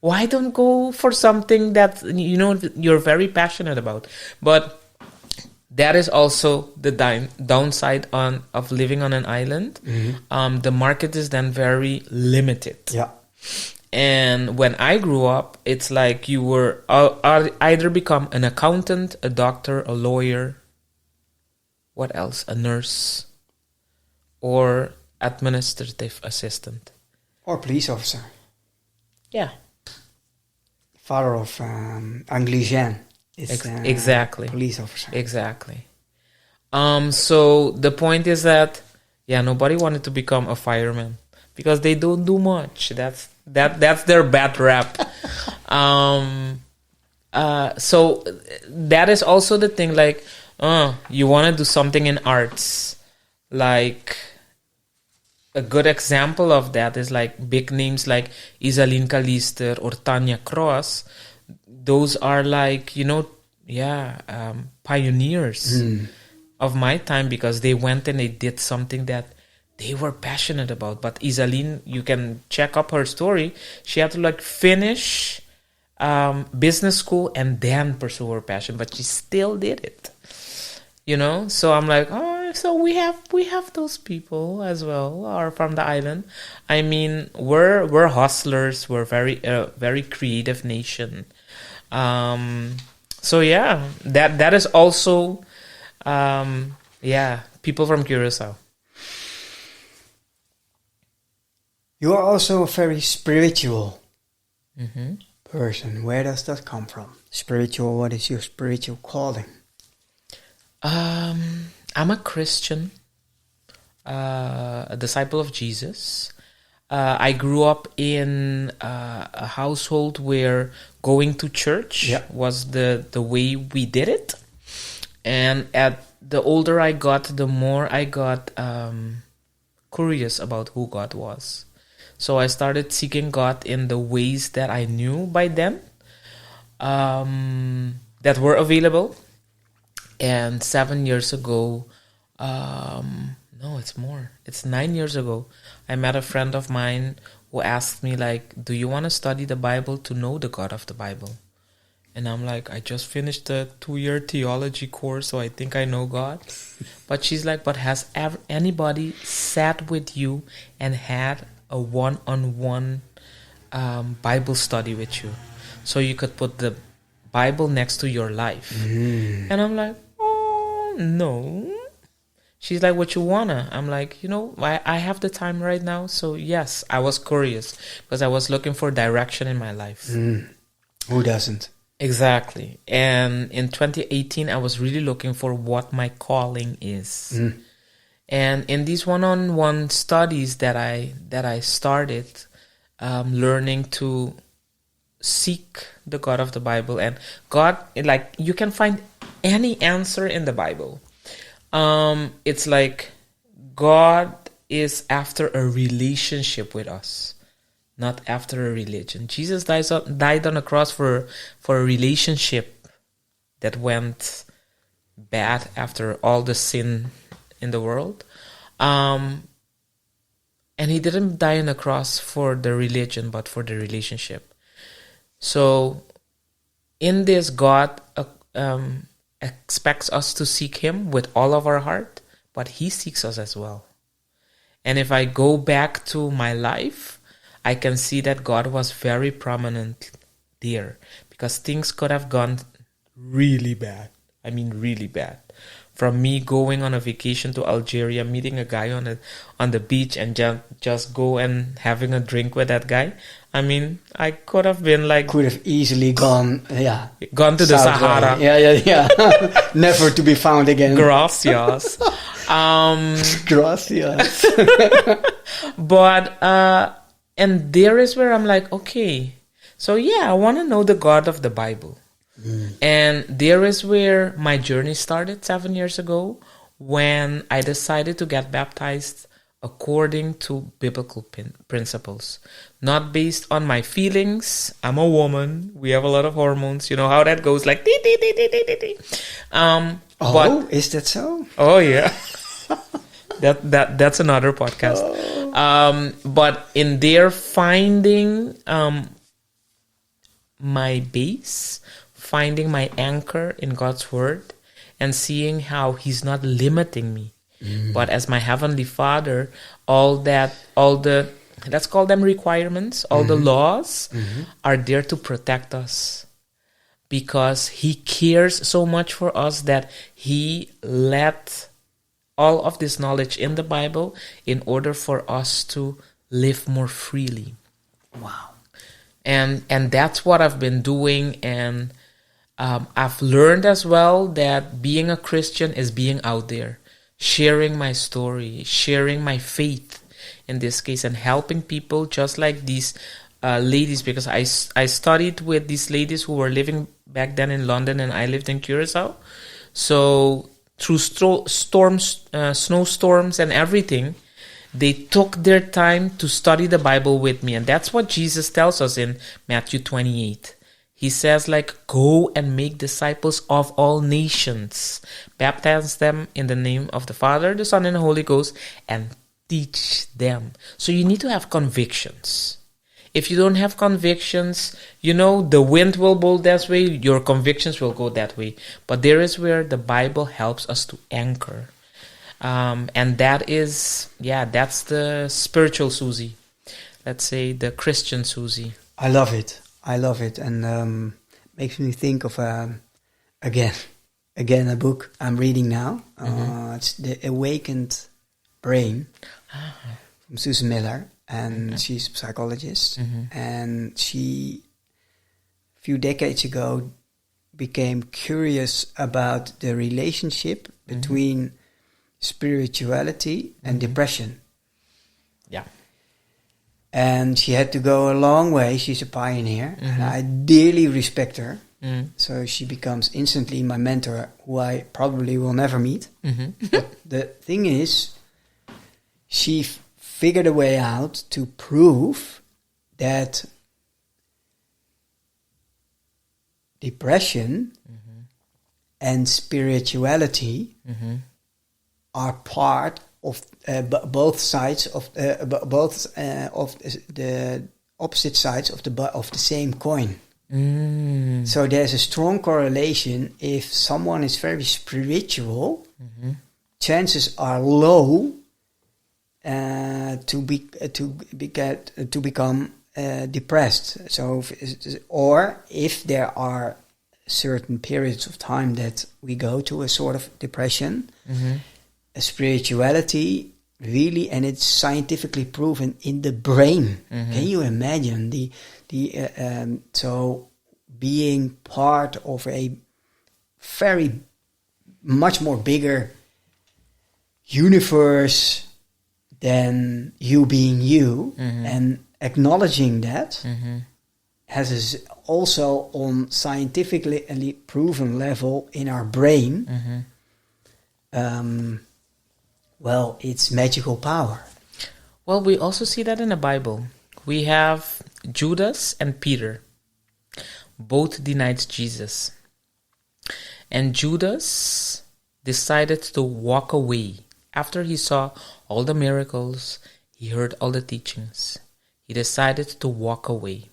why don't go for something that, you know, you're very passionate about? But that is also the downside of living on an island. Mm-hmm. The market is then very limited. Yeah. And when I grew up, it's like you were either become an accountant, a doctor, a lawyer, what else? A nurse, or administrative assistant. Or police officer. Yeah. Father of Anglican. Exactly. Police officer. Exactly. So the point is that, nobody wanted to become a fireman because they don't do much. That's their bad rap. So that is also the thing, like, you want to do something in arts. Like, a good example of that is like big names like Isaline Kalister or Tanya Cross. Those are like, you know, pioneers of my time because they went and they did something that they were passionate about. But Isaline, you can check up her story. She had to like finish business school and then pursue her passion, but she still did it. You know, so I'm like, so we have those people as well, or from the island. I mean, we're hustlers. We're very creative nation. So yeah, that is also, people from Curaçao. You are also a very spiritual person. Where does that come from? Spiritual. What is your spiritual calling? I'm a Christian, a disciple of Jesus. I grew up in a household where going to church was the way we did it. And the older I got, the more I got curious about who God was. So I started seeking God in the ways that I knew by then, that were available. And 7 years ago, no, it's more. It's 9 years ago. I met a friend of mine who asked me, like, do you want to study the Bible to know the God of the Bible? And I'm like, I just finished a 2-year theology course, so I think I know God. But she's like, but has anybody sat with you and had a one-on-one Bible study with you? So you could put the Bible next to your life. And I'm like, no. She's like, what you wanna? I'm like, you know, I have the time right now. So yes, I was curious because I was looking for direction in my life. Who doesn't? Exactly. And in 2018, I was really looking for what my calling is. And in these one-on-one studies that I started, learning to seek the God of the Bible. And God, like, you can find any answer in the Bible. It's like God is after a relationship with us, not after a religion. Jesus died on the cross for a relationship that went bad after all the sin in the world. And he didn't die on the cross for the religion, but for the relationship. So in this, God expects us to seek him with all of our heart, but he seeks us as well. And if I go back to my life, I can see that God was very prominent there, because things could have gone really bad. I mean, really bad. From me going on a vacation to Algeria, meeting a guy on the beach and just go and having a drink with that guy. I mean, I could have been like... Could have easily gone, Gone to the Sahara. Yeah. Never to be found again. Gracias. Gracias. But, and there is where I'm like, okay, so yeah, I want to know the God of the Bible. And there is where my journey started 7 years ago, when I decided to get baptized according to biblical principles, not based on my feelings. I'm a woman. We have a lot of hormones. You know how that goes, like dee, dee, dee, dee, dee, dee. But, is that so? Oh yeah. That's another podcast. But in there, finding my base, finding my anchor in God's word, and seeing how he's not limiting me, but as my heavenly Father, let's call them requirements, all the laws are there to protect us, because he cares so much for us that he let all of this knowledge in the Bible in order for us to live more freely. Wow. And that's what I've been doing. And I've learned as well that being a Christian is being out there, sharing my story, sharing my faith in this case, and helping people just like these ladies, because I studied with these ladies who were living back then in London, and I lived in Curaçao. So through storms, snowstorms and everything, they took their time to study the Bible with me. And that's what Jesus tells us in Matthew 28. He says, like, go and make disciples of all nations. Baptize them in the name of the Father, the Son, and the Holy Ghost, and teach them. So you need to have convictions. If you don't have convictions, the wind will blow that way, your convictions will go that way. But there is where the Bible helps us to anchor. And that is, that's the spiritual Susie. Let's say the Christian Susie. I love it, and makes me think of again a book I'm reading now. It's The Awakened Brain from Susan Miller, and she's a psychologist, and she a few decades ago became curious about the relationship between spirituality and depression. Yeah. And she had to go a long way. She's a pioneer, and I dearly respect her. So she becomes instantly my mentor, who I probably will never meet. But the thing is, she figured a way out to prove that depression and spirituality are part of both sides of the opposite sides of the same coin. So there's a strong correlation. If someone is very spiritual, chances are low to become depressed. So, or if there are certain periods of time that we go to a sort of depression, spirituality really, and it's scientifically proven in the brain. Can you imagine so being part of a very much more bigger universe than you being you, and acknowledging that has also on scientifically proven level in our brain its magical power. Well, we also see that in the Bible. We have Judas and Peter. Both denied Jesus. And Judas decided to walk away after he saw all the miracles, he heard all the teachings. He decided to walk away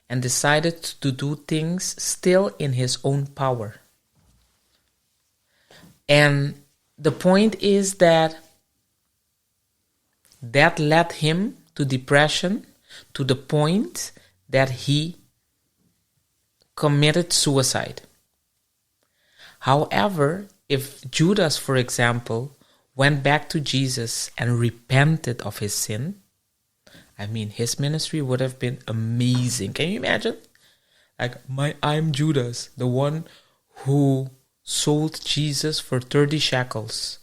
and decided to do things still in his own power. And the point is that led him to depression, to the point that he committed suicide. However, if Judas, for example, went back to Jesus and repented of his sin, I mean, his ministry would have been amazing. Can you imagine? I'm Judas, the one who sold Jesus for 30 shekels,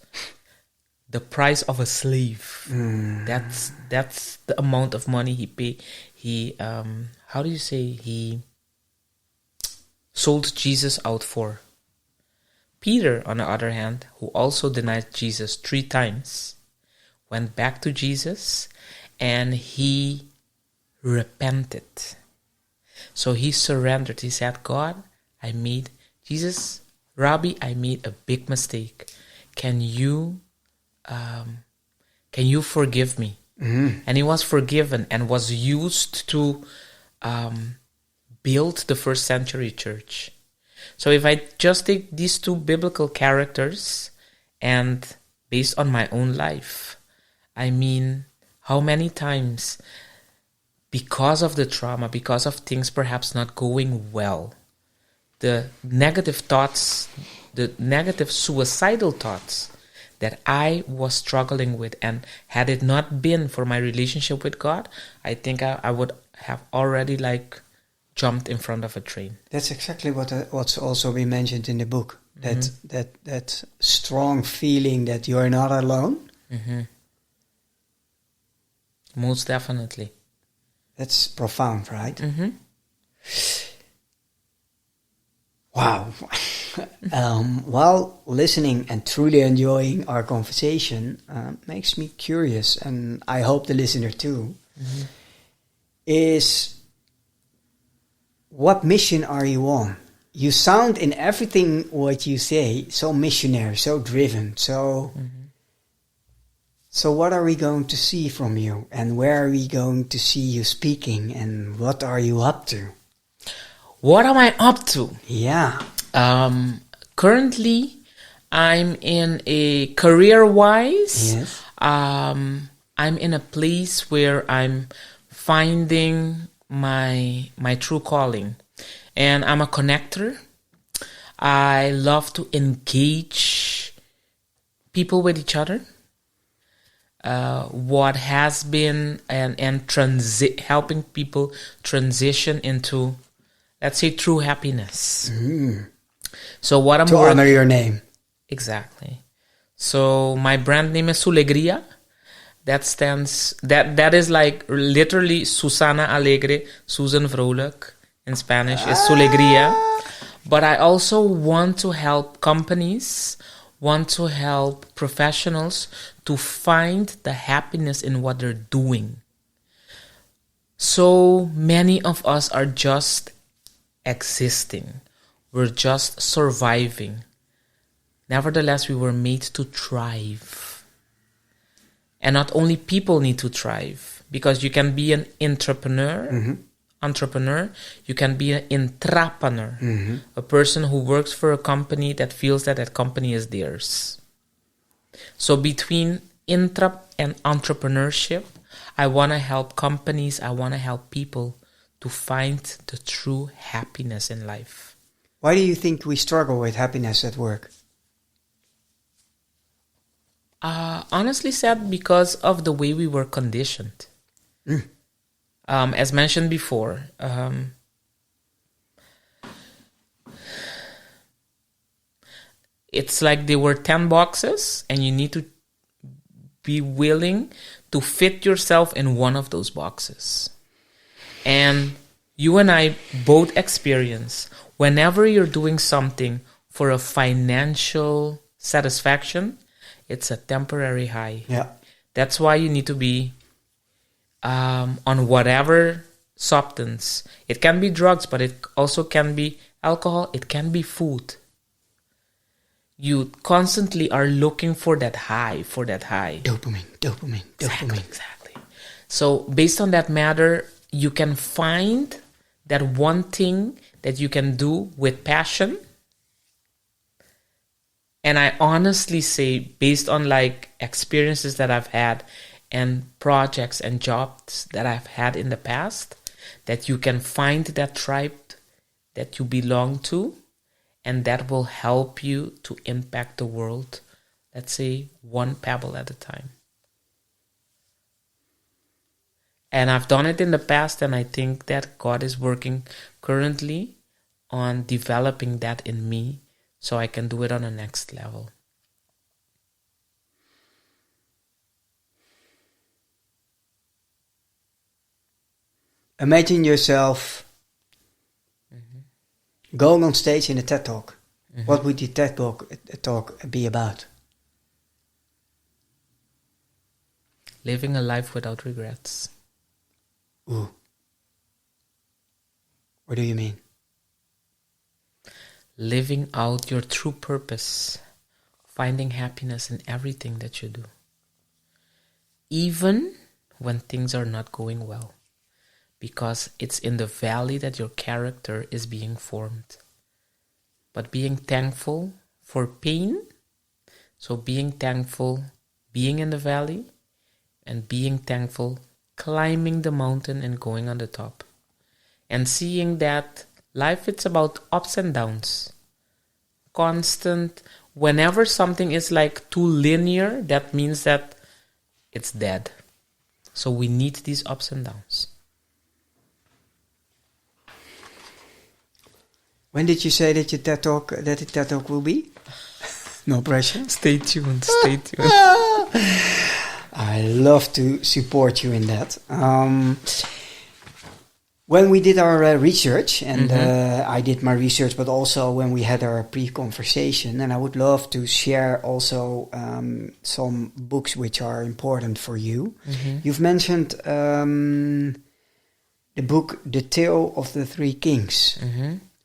the price of a slave. That's the amount of money he paid. He sold Jesus out for. Peter, on the other hand, who also denied Jesus 3 times, went back to Jesus and he repented. So he surrendered. He said, God, Rabbi, I made a big mistake. Can you forgive me? Mm-hmm. And he was forgiven and was used to build the first century church. So if I just take these 2 biblical characters and based on my own life, I mean, how many times, because of the trauma, because of things perhaps not going well, the negative thoughts, the negative suicidal thoughts that I was struggling with, and had it not been for my relationship with God, I think I would have already jumped in front of a train. That's exactly what's also been mentioned in the book. That strong feeling that you're not alone. Mm-hmm. Most definitely. That's profound, right? Mm-hmm. Wow. While listening and truly enjoying our conversation makes me curious, and I hope the listener too, is what mission are you on? You sound in everything what you say so missionary, so driven, so... So what are we going to see from you? And where are we going to see you speaking? And what are you up to? What am I up to? Yeah. Currently, I'm in a career-wise. Yes. I'm in a place where I'm finding my true calling. And I'm a connector. I love to engage people with each other. What has been and helping people transition into, let's say, true happiness. So what I'm to honor your name. Exactly. So my brand name is Sulegria. That is literally Susana Alegre, Susan Vrolijk in Spanish is Sulegria. But I also want to help companies, want to help professionals to find the happiness in what they're doing. So many of us are just existing. We're just surviving. Nevertheless, we were made to thrive. And not only people need to thrive, because you can be an entrepreneur, you can be an intrapreneur, a person who works for a company that feels that company is theirs. So between intrap and entrepreneurship, I want to help companies, I want to help people to find the true happiness in life. Why do you think we struggle with happiness at work? Honestly said, because of the way we were conditioned. As mentioned before, it's like there were 10 boxes and you need to be willing to fit yourself in one of those boxes. And you and I both experience whenever you're doing something for a financial satisfaction, it's a temporary high. Yeah. That's why you need to be on whatever substance. It can be drugs, but it also can be alcohol. It can be food. You constantly are looking for that high, Dopamine. Exactly. So based on that matter, you can find that one thing that you can do with passion. And I honestly say, based on like experiences that I've had and projects and jobs that I've had in the past, that you can find that tribe that you belong to, and that will help you to impact the world, let's say, one pebble at a time. And I've done it in the past, and I think that God is working currently on developing that in me so I can do it on the next level. Imagine yourself going on stage in a TED Talk. What would your TED talk be about? Living a life without regrets. Ooh. What do you mean? Living out your true purpose. Finding happiness in everything that you do. Even when things are not going well. Because it's in the valley that your character is being formed. But being thankful for pain. So being thankful, being in the valley. And being thankful, climbing the mountain and going on the top. And seeing that life, it's about ups and downs. Constant. Whenever something is like too linear, that means that it's dead. So we need these ups and downs. When did you say that your TED Talk will be? No pressure. Stay tuned. Stay tuned. I love to support you in that. When we did our research, and I did my research, but also when we had our pre-conversation, and I would love to share also some books which are important for you. You've mentioned the book, The Tale of the Three Kings.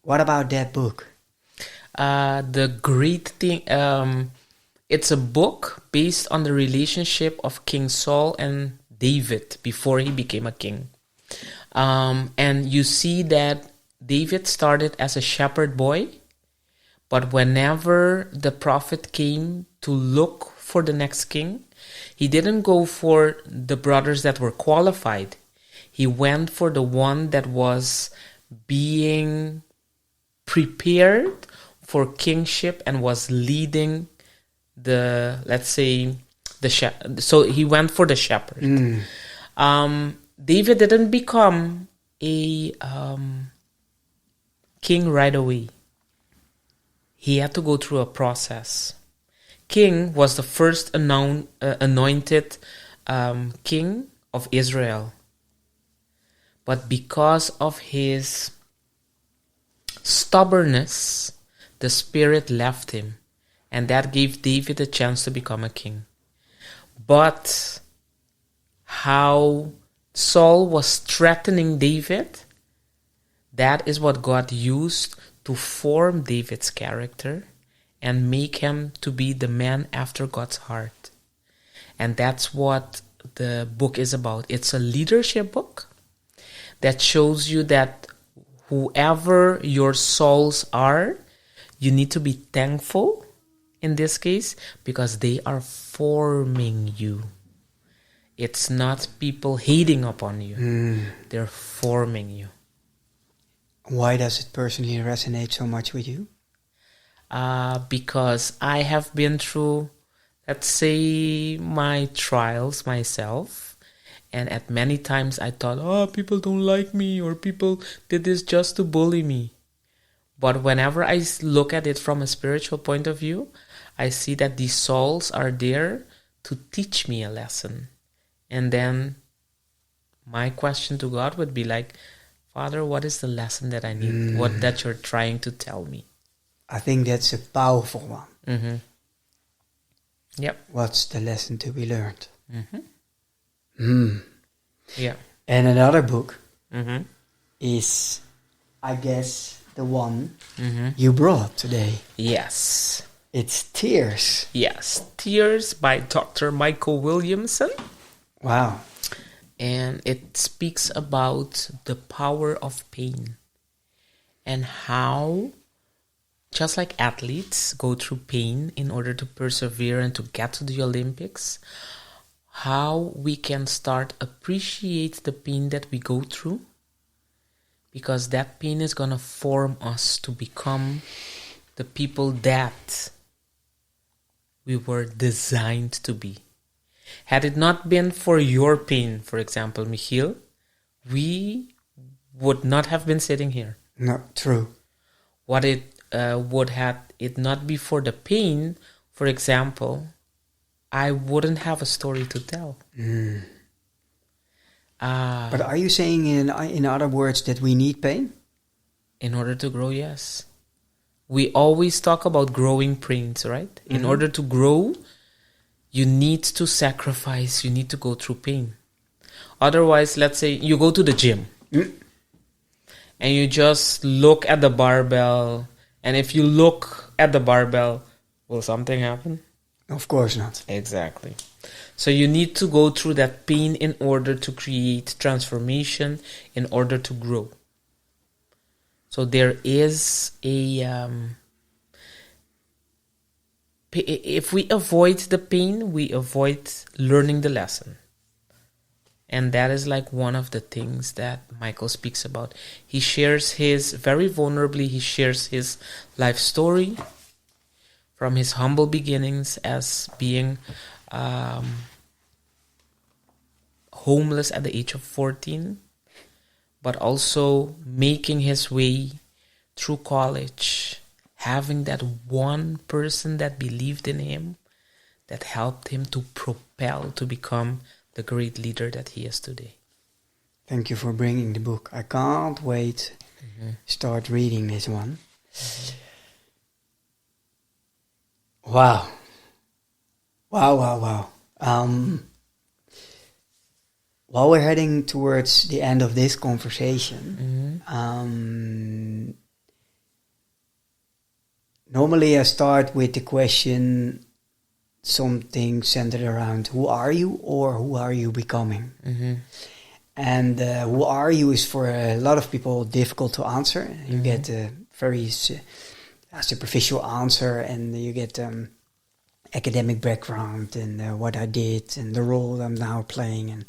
What about that book? The great thing, it's a book based on the relationship of King Saul and David before he became a king. And you see that David started as a shepherd boy, but whenever the prophet came to look for the next king, he didn't go for the brothers that were qualified. He went for the one that was being prepared for kingship and was leading the, let's say, so he went for the shepherd. David didn't become a king right away. He had to go through a process. King was the first anointed king of Israel. But because of his stubbornness, the spirit left him. And that gave David a chance to become a king. But how Saul was threatening David, that is what God used to form David's character and make him to be the man after God's heart. And that's what the book is about. It's a leadership book that shows you that whoever your souls are, you need to be thankful in this case because they are forming you. It's not people hating upon you. They're forming you. Why does it personally resonate so much with you? Because I have been through, let's say, my trials myself. And at many times I thought, people don't like me or people did this just to bully me. But whenever I look at it from a spiritual point of view, I see that these souls are there to teach me a lesson. And then my question to God would be like, Father, what is the lesson that I need? What that you're trying to tell me? I think that's a powerful one. Yep. What's the lesson to be learned? Yeah. And another book Mm-hmm. is, I guess, the one you brought today. Yes. It's Tears. Yes. Tears by Dr. Michael Williamson. Wow. And it speaks about the power of pain and how, just like athletes go through pain in order to persevere and to get to the Olympics, how we can start appreciate the pain that we go through, because that pain is going to form us to become the people that we were designed to be. Had it not been for your pain, for example, Michiel, we would not have been sitting here. No, true. What it would had it not be for the pain, for example, I wouldn't have a story to tell. But are you saying in other words that we need pain? In order to grow, yes. We always talk about growing pains, right? In order to grow, you need to sacrifice, you need to go through pain. Otherwise, let's say you go to the gym and you just look at the barbell, and if you look at the barbell, will something happen? Of course not. Exactly. So you need to go through that pain in order to create transformation, in order to grow. So there is a... if we avoid the pain, we avoid learning the lesson. And that is like one of the things that Michael speaks about. He shares very vulnerably, he shares his life story from his humble beginnings as being homeless at the age of 14, but also making his way through college, having that one person that believed in him, that helped him to propel to become the great leader that he is today. Thank you for bringing the book. I can't wait to start reading this one. Wow. Wow. While we're heading towards the end of this conversation, normally I start with the question, something centered around who are you or who are you becoming? And who are you is for a lot of people difficult to answer. You get a very superficial answer, and you get academic background and what I did and the role I'm now playing. And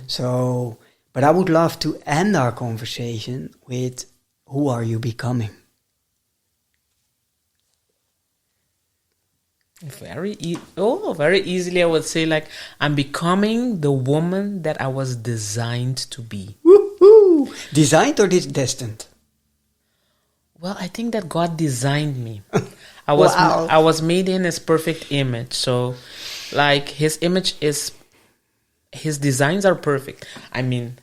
so, but I would love to end our conversation with who are you becoming? Very easily I would say, like, I'm becoming the woman that I was designed to be. Woohoo! Designed or destined? Well, I think that God designed me. I was made in his perfect image. So, like, his designs are perfect. I mean,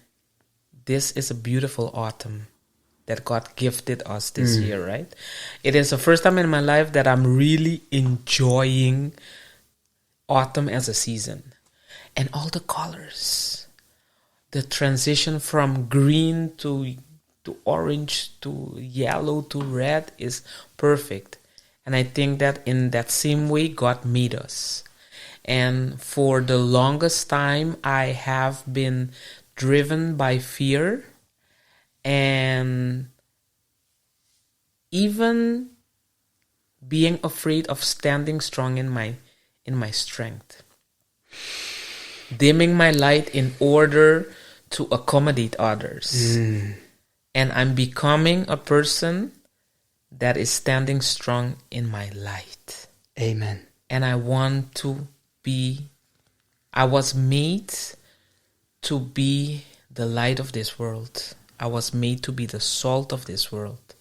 this is a beautiful autumn that God gifted us this year, right? It is the first time in my life that I'm really enjoying autumn as a season. And all the colors, the transition from green to orange to yellow to red is perfect. And I think that in that same way, God made us. And for the longest time, I have been driven by fear, and even being afraid of standing strong in my strength, dimming my light in order to accommodate others. And I'm becoming a person that is standing strong in my light. Amen. And I want to be, I was made to be the light of this world. I was made to be the salt of this world.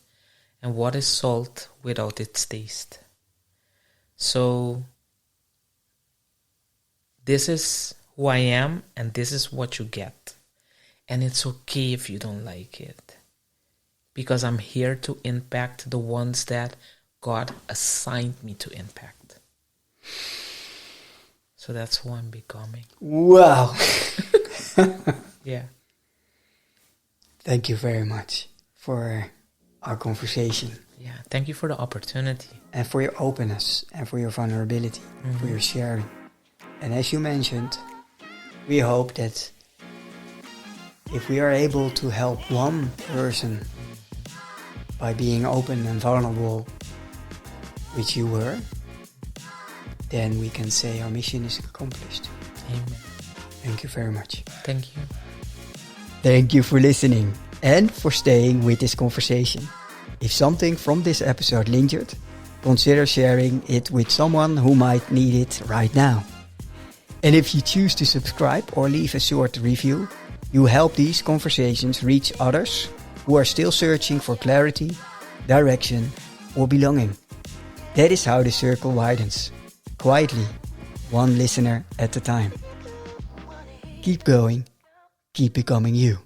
And what is salt without its taste? So, this is who I am, and this is what you get. And it's okay if you don't like it, because I'm here to impact the ones that God assigned me to impact. So that's who I'm becoming. Wow. Yeah. Thank you very much for our conversation. Yeah. Thank you for the opportunity. And for your openness and for your vulnerability, for your sharing. And as you mentioned, we hope that if we are able to help one person by being open and vulnerable, which you were, then we can say our mission is accomplished. Amen. Thank you very much. Thank you. Thank you for listening and for staying with this conversation. If something from this episode lingered, consider sharing it with someone who might need it right now. And if you choose to subscribe or leave a short review, you help these conversations reach others who are still searching for clarity, direction, or belonging. That is how the circle widens, quietly, one listener at a time. Keep going, keep becoming you.